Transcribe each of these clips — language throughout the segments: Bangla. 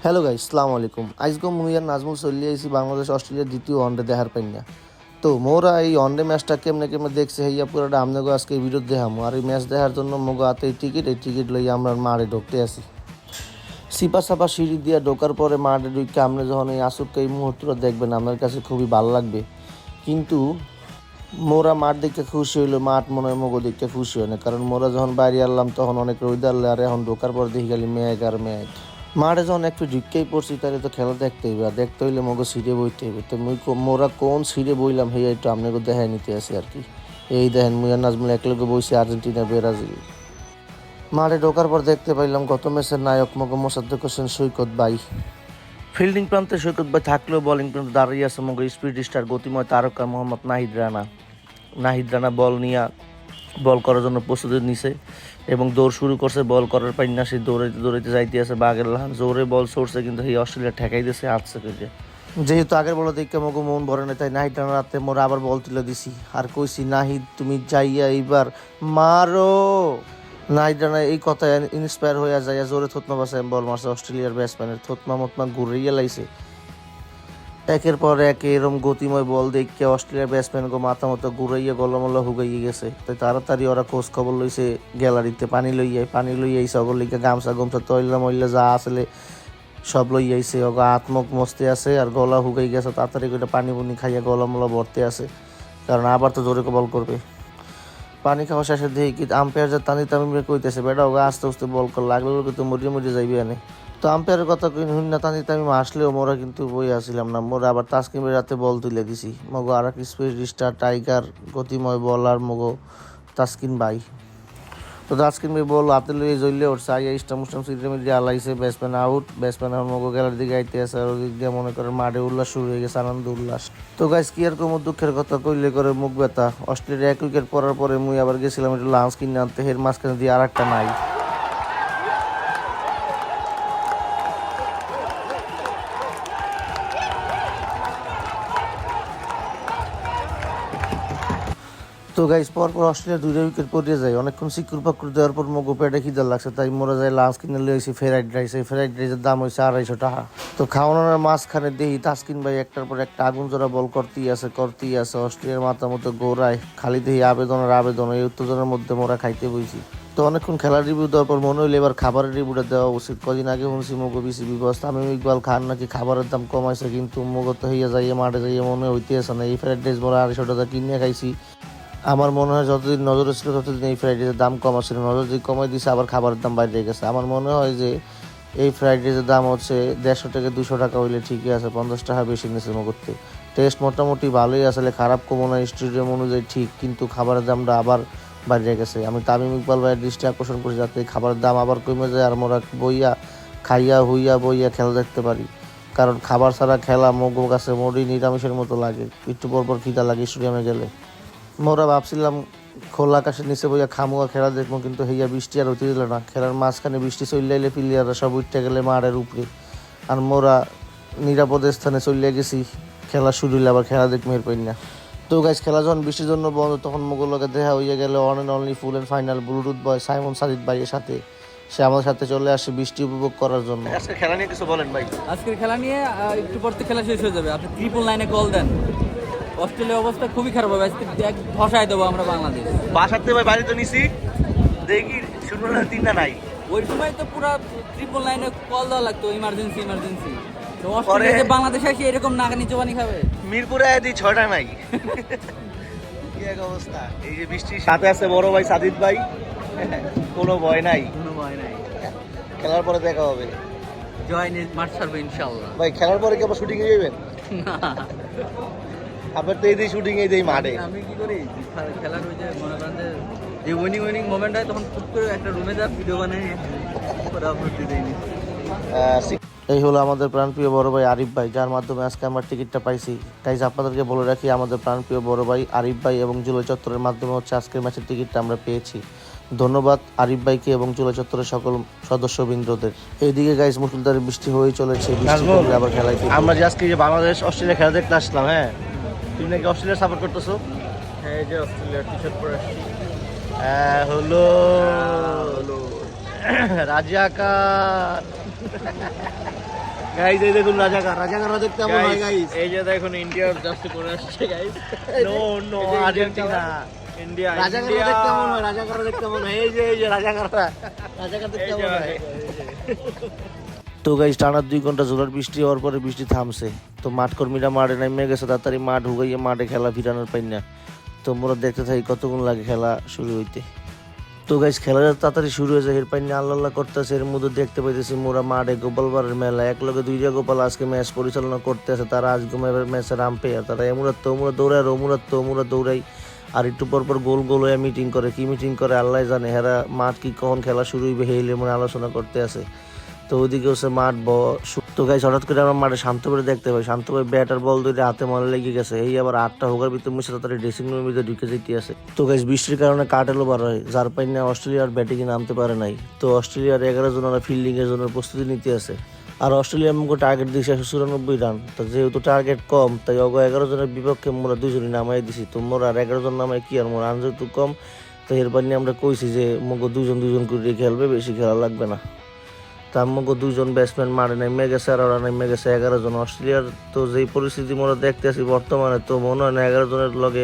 হ্যালো গাইস, আসসালামু আলাইকুম। আজকে মুই আর নাজমুল চলে আইছি বাংলাদেশ অস্ট্রেলিয়ার দ্বিতীয় ওয়ানডে দেখার পাইনা। তো মোরা এই ওয়ানডে ম্যাচটা কেমনে কেমনে দেখছে হইয়া পুরোটা আমনেগো আজকে এই ভিডিও দেখামো। আর এই ম্যাচ দেখার জন্য মগো হাতে এই টিকিট লইয়া আমরা মাঠে ঢুকতে আসি। সিপা সাপা সিঁড়ি দিয়া ঢোকার পরে মাঠে ঢুকে আপনি যখন এই আসুক এই মুহূর্তটা দেখবেন আপনার কাছে খুবই ভালো লাগবে। কিন্তু মোরা মাঠ দেখে খুশি হইলো, মাঠ মনে হয় মগো দেখে খুশি হয় না, কারণ মোরা যখন বাইরে আনলাম তখন অনেক রোদ আনলে, আর এখন ঢোকার পর দেখি খালি মেঘ আর মেঘ। মাঠে যখন একটু ঢুকতেই পড়ছি তাহলে তো খেলা দেখতে হইবে, আর দেখতে হইলে মগো সিটে বইতে হইবে। তো মোরা কোন সিটে বইলাম হেই একটু আপনাকে দেখাই নিতে আসি আর কি। এই দেখেন মুই আর নাজমুল একলগে বইছি আর্জেন্টিনা ব্রাজিল। মাঠে ঢোকার পর দেখতে পাইলাম গত ম্যাচের নায়ক মগো মোসাদ্দেক হোসেন সৈকত ভাই। ফিল্ডিং প্রান্তে সৈকত ভাই থাকলেও বোলিং প্রান্তে দাঁড়িয়ে আছে মগো স্পিড স্টার গতিময় তারকা মোহাম্মদ নাহিদ রানা বল করার জন্য প্রস্তুতি নিছে এবং দৌড় শুরু করছে। বল করার পাই না, সে দৌড়াইতে যাইতে আছে বাঘের লাহান জোরে বল ছড়ছে, কিন্তু এই অস্ট্রেলিয়া ঠেকাই দিয়েছে 8 সেকেন্ডে। যেহেতু আগের বল দেখে মগো মন ভরে না, তাই নাহিদ রানা রাতে মোরা আবার বল তুলে দিছি আর কইছি, নাহিদ তুমি যাইয়া এইবার মারো। নাহিদ রানা এই কথায় ইন্সপায়ার হইয়া যাইয়া জোরে থতমা বাসায় বল মারছে অস্ট্রেলিয়ার ব্যাটসম্যানের। থতমা মতমা ঘুরিয়ে লাইছে। একের পর এক এরম গতিময় বল দেখে অস্ট্রেলিয়ার ব্যাটসম্যানকে মাথা মতো ঘুরাইয়া গলমলা হুগাইয়ে গেছে। তাই তাড়াতাড়ি ওরা খোঁজ খবর লইছে গ্যালারিতে, পানি লইয়াইছে অগর লিগে গামছা তৈলা মইলা যা আসলে সব লইয়াইছে। ওগা আত্মক মস্তে আছে আর গলা হুগাই গেছে, তাড়াতাড়ি করে পানি পুনি খাইয়া গলামলা ভরতে আছে, কারণ আবার তো জোরে বল করবে। পানি খাওয়া শেষে দেখি কি আম্পায়ার যা তামিমে কইতেছে, বেটা ওগা আস্তে আস্তে বল কর, লাগলে তো মরিয়ে যাইবে আনে। তো আম্পায়ারের কথা শুনি না তামিম আসলেও মোরা কিন্তু বই আসছিলাম না। মোরা আবার তাসকিমের রাতে বল তুলে দিছি। মগো আর এক স্পিড স্টার টাইগার গতিময় বলার মগো তাসকিন ভাই। তো তাসকিন ভাই বল হাতে লইয়ে জ্বললে উঠছে, আইয়া স্টাম সিটে মিডিয়া আলাইছে, ব্যাটসম্যান আউট। ব্যাটসম্যান এখন মগো গেলার দিকে আইতে আছে, আর ওদিক দিয়ে মনে করেন মাঠে উল্লাস শুরু হয়ে গেছে, আনন্দ উল্লাস। তো গাইস কি আর কোনো দুঃখের কথা কইলে করে মুখ ব্যথা। অস্ট্রেলিয়া 1 উইকেট পড়ার পরে মুই আবার গেছিলাম একটু লাঞ্চ কিনে আনতে, এর মাঝখানে দিয়ে আর একটা নাই। তো গাইস পরপর অস্ট্রেলিয়া 2টা উইকেট পড়িয়ে যায়। অনেকক্ষণ সিকুর পাকুর দেওয়ার পর মগো পেটে খিদা লাগছে, তাই মোরা যায় লাঞ্চ কিনে লইছি ফ্রাইড রাইস। এই ফ্রাইড রাইসের দাম হয়েছে 250 টাকা। তো খাওয়ানোর মাঝখানে দেখি তাসকিন ভাই একটার পর একটা আগুন জোড়া বল করতেই আছে। অস্ট্রেলিয়ার মাথা মতো ঘোরায়, খালি দেখি আবেদন। এই উত্তেজনার মধ্যে মোরা খাইতে বইছি। তো অনেকক্ষণ খেলার রিভিউ দেওয়ার পর মনে হইলে এবার খাবারের রিভিউটা দেওয়া উচিত। কদিন আগে শুনছি মগো বিসিবি বস তামিম ইকবাল খান নাকি খাবারের দাম কমাইছে, কিন্তু মগো তো হইয়া যাইয়া মাঠে যাইয়া মনে হইতেছে না। এই ফ্রাইড রাইস মোরা 250 টাকা কিনে খাইছি। আমার মনে হয় যতদিন নজরে ছিল ততদিন এই ফ্রাইড রাইসের দাম কম ছিল। নজর যদি কমাই দিছে আবার খাবারের দাম বাইরে গেছে। আমার মনে হয় যে এই ফ্রাইড রাইসের দাম হচ্ছে 150 থেকে 200 টাকা হইলে ঠিকই আছে, 50 টাকা বেশি নিয়েছে মগরতে। টেস্ট মোটামুটি ভালোই আসলে, খারাপ কমো না, স্টেডিয়াম অনুযায়ী ঠিক, কিন্তু খাবারের দামটা আবার বাইরে গেছে। আমি তামিম ইকবাল ভাইয়ের দৃষ্টি আকর্ষণ করি যাতে খাবারের দাম আবার কমে যায় আর মোরা বইয়া খাইয়া হুইয়া বইয়া খেলা দেখতে পারি, কারণ খাবার ছাড়া খেলা মগো কাছে মোটেই নিরামিষের মতো লাগে। একটু পরপর খিদা লাগে স্টেডিয়ামে গেলে। মোরা ভাবছিলাম খোলা আকাশের নিচে বইয়া খামুয়া খেলা দেখবো, কিন্তু হইয়া বৃষ্টি আর হইতে দিল না। খেলার মাঝখানে বৃষ্টি চলে এলে প্লেয়াররা সব উঠতে গেলে মাঠের উপরে, আর মোরা নিরাপদ স্থানে চলে গেছি। খেলা শুরু হইলে আবার খেলা দেখবো এর পাই না। তো গাইস খেলা যখন বৃষ্টির জন্য বন্ধ, তখন মোগলকে দেখা হইয়া গেল on and only full and final Bluetooth boy Simon Sajid ভাইয়ের সাথে। সে আমাদের সাথে চলে আসে বৃষ্টি উপভোগ করার জন্য। আজকে খেলা নিয়ে কিছু বলেন ভাই। আজকের খেলা নিয়ে একটু পর থেকে খেলা শেষ হয়ে যাবে। আপনি 999 কল দেন। অস্ট্রেলিয়ার অবস্থা খুবই খারাপ হবে, আজকে এক ধসায় দেবো আমরা বাংলাদেশ। বাসাতে ভাই বাড়ি তো নিছি, দেখি শুনবো না 3টা নাই। ওই সময় তো পুরো 999 কল দেওয়া লাগতো, ইমার্জেন্সি। তো অস্ট্রেলিয়া যে বাংলাদেশে এসে এরকম নাগানি চোবানি খাবে। মিরপুরে আদি 6টা নাই। কি এক অবস্থা। এই যে বৃষ্টির সাথে আছে বড় ভাই সাদিদ ভাই, কোনো ভয় নাই। খেলার পরে দেখা হবে। জয় নিয়ে মাঠ ছাড়বে ইনশাআল্লাহ। ভাই খেলার পরে কি আবার শুটিং এ যাবেন? আপনার তো এই শুটিং এই মাঠে। আমি কি করি, খেলার ওই যে মনে করেন যে উইনিং মোমেন্ট হয় তখন খুব করে একটা রুমে যা ভিডিও বানাই আপলোড দিইনি। এই হলো আমাদের প্রাণপ্রিয় বড় ভাই আরিফ ভাই, যার মাধ্যমে আজকে আমরা টিকিটটা পাইছি। গাইজ আপনাদেরকে বলে রাখি, আমাদের প্রাণপ্রিয় বড় ভাই আরিফ ভাই এবং জুলাই চত্বরের মাধ্যমে হচ্ছে আজকের ম্যাচের টিকিটটা আমরা পেয়েছি। ধন্যবাদ আরিফ ভাইকে এবং জুলাই চত্বরের সকল সদস্যবৃন্দদের। এইদিকে গাইজ মুসুলধারে বৃষ্টি হয়ে চলেছে, আবার খেলাই। আমরা যে আজকে যে বাংলাদেশ অস্ট্রেলিয়া খেলা দেখতে আসলাম, হ্যাঁ তুমি নাকি অস্ট্রেলিয়া সাপোর্ট করতেছো? হ্যাঁ, এই যে অস্ট্রেলিয়ার টি শার্ট পরে আসছি। হলো রাজাকার। গাইস এই দেখুন রাজাকাররা দেখতে কেমন হয় গাইস। এই যে দেখুন ইন্ডিয়ার জাস্ট করে আসছে guys. No no Argentina. India রাজাকাররা দেখতে কেমন হয়, রাজাকাররা দেখতে কেমন হয়, এই যে রাজাকাররা, রাজাকার দেখতে কেমন হয়। তো গাইস টানা 2 ঘন্টা জোরার বৃষ্টি হওয়ার পরে বৃষ্টি থামছে। তো মাঠ কর্মীরা মাঠে নেমে গেছে, তাড়াতাড়ি মাঠ ঢুকাইয়ে মাঠে খেলা ফিরানোর পাই না। তো মোরা দেখতে থাকি কতক্ষণ লাগে খেলা শুরু হইতে। তো গাইস খেলা তাড়াতাড়ি শুরু হয়ে যায়, এর পাই না আল্লাহ করতেছে। এর মধ্যে দেখতে পাইতেছি মোরা মাঠে গোপালবাড়ের মেলা, এক লগে 2টা গোপাল আজকে ম্যাচ পরিচালনা করতে আছে। তারা আজকে ম্যাচের আম্পায়ার, তারা এমুরাত দৌড়ায়, ওমুরাত দৌড়াই। আর একটু পর পর গোল হয়ে মিটিং করে, কি মিটিং করে আল্লাহ জানে। হেরা মাঠ কি কখন খেলা শুরু হইবে হেইলে মনে আলোচনা করতে আছে। তো ওইদিকে হচ্ছে মাঠ তো গাইস হঠাৎ করে আমরা মাঠে শান্ত করে দেখতে পাই, শান্ত ভাই ব্যাট আর বল ধরে হাতে মনে লেগে গেছে। এই আবার 8টা হোকার ভিতরে মুছে তাড়াতাড়ি ড্রেসিং রুমের ভিতরে ঢুকে যেতে আছে। তো গাইস বৃষ্টির কারণে কাটেলও বার হয়, যার পাই না অস্ট্রেলিয়ার ব্যাটিংয়ে নামতে পারে নাই। তো অস্ট্রেলিয়ার 11 জনেরা ফিল্ডিং এর জন্য প্রস্তুতি নিতে আছে। আর অস্ট্রেলিয়া আমাকে টার্গেট দিয়েছে 194 রান। তো যেহেতু টার্গেট কম, তাই 11 জনের বিপক্ষে মোরা 2 জনই নামাই দিছি। তো মোরা আর 11 জন নামাই কি আর মোরা রান যেহেতু কম, তো এরপর নিয়ে আমরা কইছি যে মগো 2 জন করে খেলবে, বেশি খেলা লাগবে না। তার মধ্যে 2 জন ব্যাটসম্যান মারে নেমে গেছে, আর ওরা নেমে গেছে 11 জন। অস্ট্রেলিয়ার তো যেই পরিস্থিতি আমরা দেখতে আছি বর্তমানে, তো মনে হয় না 11 জনের লগে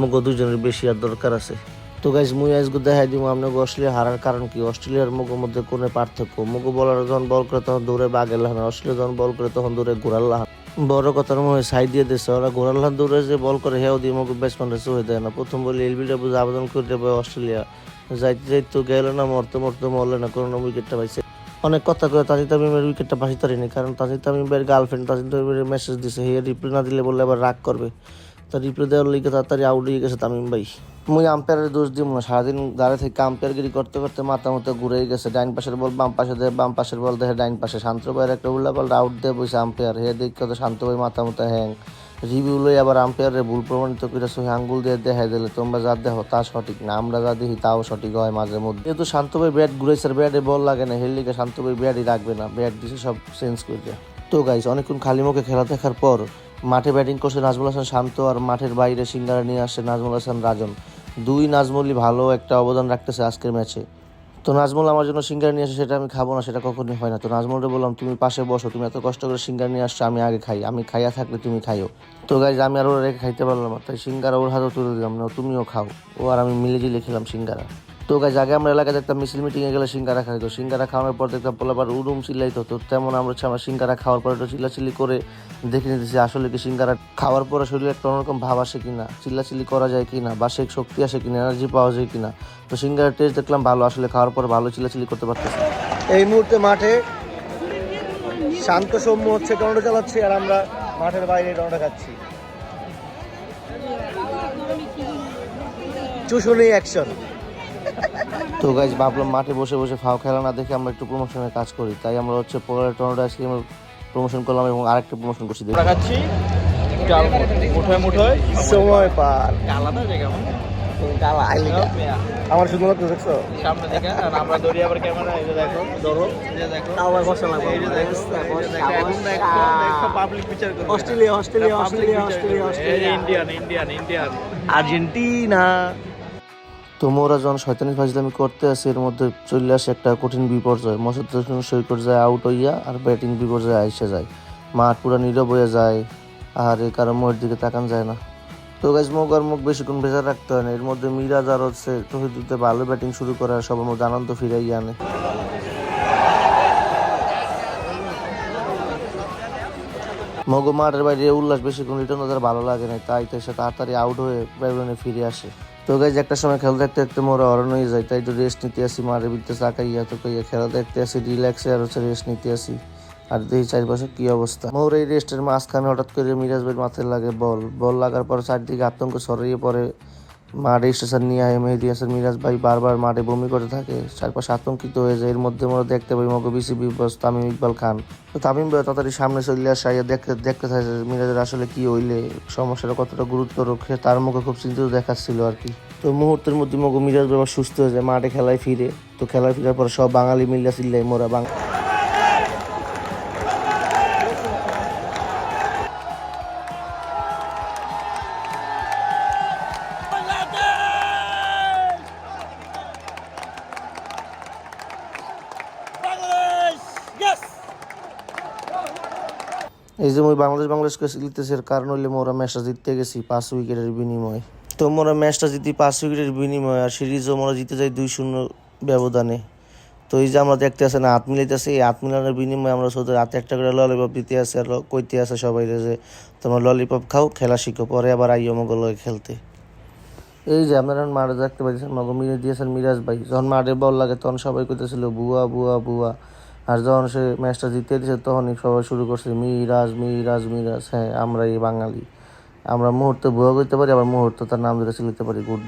মগো 2 জনের বেশি আর দরকার আছে। তো গাইজ মুই আজকে দেখাই দিব আপনাকে অস্ট্রেলিয়া হারার কারণ কি, অস্ট্রেলিয়ার মগোর মধ্যে কোনো পার্থক্য। মগো বলার যখন বল করে তখন দৌড়ে বাঘের লাহান, অস্ট্রেলিয়া যখন বল করে তখন দৌড়ে ঘোড়ার লাহান। বড় কথার মনে হয় সাইড দিয়ে দিচ্ছে, ওরা ঘোড়ার লাহান দৌড়ে যে বল করে হেও দিয়ে মগো ব্যাটসম্যান রেসে হয়ে দেয় না। প্রথম বলে এলবিটা বুঝে আবেদন করে দেবে অস্ট্রেলিয়া, যাইতে গেল না, মরতে মরলে না, কোনো উইকেটটা পাইছে। অনেক কথা করে তাজিদ তামিমের উইকেটটা বাঁচি তারিনি, কারণ তাজিদ তামিমের গার্লফ্রেন্ড তাজিদ তামিমের মেসেজ দিছে, হে রিপ্লাই না দিলে বললে আবার রাগ করবে। তা রিপ্লাই দেওয়ার লিগে তাড়াতাড়ি আউট হয়ে গেছে তামিম ভাই। মুই আম্পায়ারের দোষ দিব না, সারাদিন দাঁড়িয়ে থেকে আম্পায়ারগিরি করতে করতে মাথা মতো ঘুরেই গেছে। ডাইন পাশের বল বাম পাশে দেয়, বাম পাশের বল দেখে ডাইন পাশে। শান্ত ভাইয়ের একটা উল্লা পাল্টা আউট দিয়ে বসে আম্পায়ার, হে দেখে তো শান্ত ভাই মাথা মতো হ্যাং। রিভিউ লই আবার আম্পায়ারের ভুল প্রমাণিত করে সহি আঙ্গুল দিয়ে দেখাই দিলে তোমরা যা দেখো তা সঠিক না, আমরা যা দেখি তাও সঠিক হয় মাঝে মধ্যে। যেহেতু শান্ত ভাই ব্যাট ঘুরেছে, ব্যাটে বল লাগে না, হের লিগে শান্ত ভাই ব্যাটই রাখবে না, ব্যাট দিছে সব চেঞ্জ করে দেয়। তো গাইস অনেকক্ষণ খালি মুখে খেলা দেখার পর মাঠে ব্যাটিং করছে নাজমুল হাসান শান্ত, আর মাঠের বাইরে সিঙ্গারা নিয়ে আসছে নাজমুল হাসান রাজন। 2 নাজমুলই ভালো একটা অবদান রাখতেছে আজকের ম্যাচে। তো নাজমুল আমার জন্য সিঙ্গারা নিয়ে আসে, সেটা আমি খাবো না, সেটা কখনোই হয় না। তো নাজমুলকে বললাম তুমি পাশে বসো, তুমি এত কষ্ট করে সিঙ্গারা নিয়ে আসছো, আমি আগে খাই, আমি খাইয়া থাকলে তুমি খাইও। তো গাইজ আমি আর ওরা রেখে খাইতে পারলাম না, তাই সিঙ্গারা ওর হাতেও তুলে দিলাম, না তুমিও খাও। ও আর আমি মিলে জিলে খেলাম সিঙ্গারা। তো গাইজ আগে আমরা এলাকায় দেখতাম মিছিল মিটিংয়ে গেলে সিঙ্গারা খাইতো, সিঙ্গারা খাওয়ানোর পর দেখতাম পোলাবার উড়ুম চিল্লাইতো। তো তেমন আমরা আমার সিঙ্গারা খাওয়ার পর একটু চিল্লাচিল্লি করে দেখে নিতেছি আসলে কি সিঙ্গারা খাওয়ার পরে শরীরে একটা অন্যরকম ভাব আসে কিনা, চিল্লাচিল্লি করা যায় কিনা, বা সে শক্তি আসে কিনা, এনার্জি পাওয়া যায় কিনা। তো সিঙ্গারার টেস্ট দেখলাম ভালো, আসলে খাওয়ার পরে ভালো চিল্লাচিল্লি করতে পারতেছি। এই মুহূর্তে মাঠে শান্ত সৌম্য হচ্ছে টর্নেডো চালাচ্ছে, আর আমরা মাঠের বাইরে টর্নেডো খাচ্ছি। চুষুনি অ্যাকশন। তো গাইজ ভাবলাম মাঠে বসে বসে ফাও খেলা না দেখে আমরা একটু প্রমোশনের কাজ করি, তাই আমরা হচ্ছে পরের টর্নেডো আইসক্রিমের প্রমোশন করলাম এবং আরেকটা প্রমোশন করছি। দেখাচ্ছি মুঠোয় সময় পার আলাদা জায়গা আমার শুধুমাত্র দেখছো সামনে দেখে, আর আমরা দৌড়ি আবার ক্যামেরা, এই যে দেখো ধরো, এই যে দেখো আবার বসা লাগবে। এই যে দেখো পাবলিক পিকচার করবে। Australia Indian Argentina. তো মোরা যখন শয়তানি ফাজলামি করতে আসে, এর মধ্যে চলে আসে একটা কঠিন বিপর্যয়। মসজিদ সৈকত যায় আউট হইয়া, আর ব্যাটিং বিপর্যয় আইসে যায়, মাঠ পুরো নীরব হয়ে যায়, আর এই কারণ মোয়ের দিকে তাকান যায় না। তো গাইজ মুখ বেশিক্ষণ ভেজা রাখতে হয় না, এর মধ্যে মিরাজ আর হচ্ছে তহিদুতে ভালো ব্যাটিং শুরু করে, আর সবার মধ্যে আনন্দ ফিরাই আনে। মগো মাঠের বাইরে উল্লাস বেশিক্ষণ রিটার্ন তাদের ভালো লাগে না, তাই সে তাড়াতাড়ি আউট হয়ে প্যাভিলিয়নে ফিরে আসে। তো গাইজ একটা সময় খেলা দেখতে দেখতে মোরা হরণ হয়ে যায়, তাই একটু রেস্ট নিতে আসি মাঠের ভিতরে চাকাইয়া। তো কইয়া খেলা দেখতে আসি রিল্যাক্সে, আর হচ্ছে রেস্ট নিতে আসি, আর দেখি চারপাশে কি অবস্থা। মোর এই রেস্টের মাঝখানে হঠাৎ করে মিরাজ ভাইয়ের মাথায় লাগে বল লাগার পর চারদিকে আতঙ্ক ছড়িয়ে পড়ে। মাঠে স্টেশন নিয়ে আয় মেহেদি হাসান মিরাজ ভাই বারবার মাঠে বমি করতে থাকে, চারপাশে আতঙ্কিত হয়ে যায়। এর মধ্যে আমরা দেখতে পাই মগো বিসিবি বস তামিম ইকবাল খান। তো তামিম ভাই তাড়াতাড়ি সামনে চলে আসে, দেখতে থাকে মিরাজের আসলে কি হইলে, সমস্যাটা কতটা গুরুত্ব রক্ষে, তার মুখে খুব চিন্তিত দেখাচ্ছিল আর কি। তো মুহূর্তের মধ্যে মগো মিরাজ ভাই সুস্থ হয়ে যায়, মাঠে খেলায় ফিরে। তো খেলায় ফিরার পর সব বাঙালি মিল্লা চিল্লাই মোরা এই যে মুই বাংলাদেশকে জিততেছি এর কারণ হইলে মোরা ম্যাচটা জিততে গেছি 5 উইকেটের বিনিময়ে। তো মোরা ম্যাচটা জিতি 5 উইকেটের বিনিময়ে, আর সিরিজও মোরা জিতে যাই 2-0 ব্যবধানে। তো এই যে আমরা দেখতে আছে না হাত মিলাইতেছে, এই হাত মিলানোর বিনিময়ে আমরা শুধু হাতে একটা করে ললিপপ দিতে আছে আর কইতে আছে সবাই যে তোমরা ললিপপ খাও, খেলা শিখো, পরে আবার আইও মগল খেলতে। এই যে আপনারা মাঠে দেখতে পাচ্ছেন মগ মিলে দিয়েছেন মিরাজ ভাই, যখন মাঠে বল লাগে তখন সবাই কইতেছিল বুয়া বুয়া বুয়া, আর যখন সে ম্যাচটা জিতে দিয়েছে তখনই সবাই শুরু করছে মিরাজ মিরাজ মিরাজ। হ্যাঁ, আমরা এই বাঙালি, আমরা মুহূর্তে বুয়া করতে পারি, আবার মুহূর্তে তার নাম ধরে চিনতে পারি। গুড।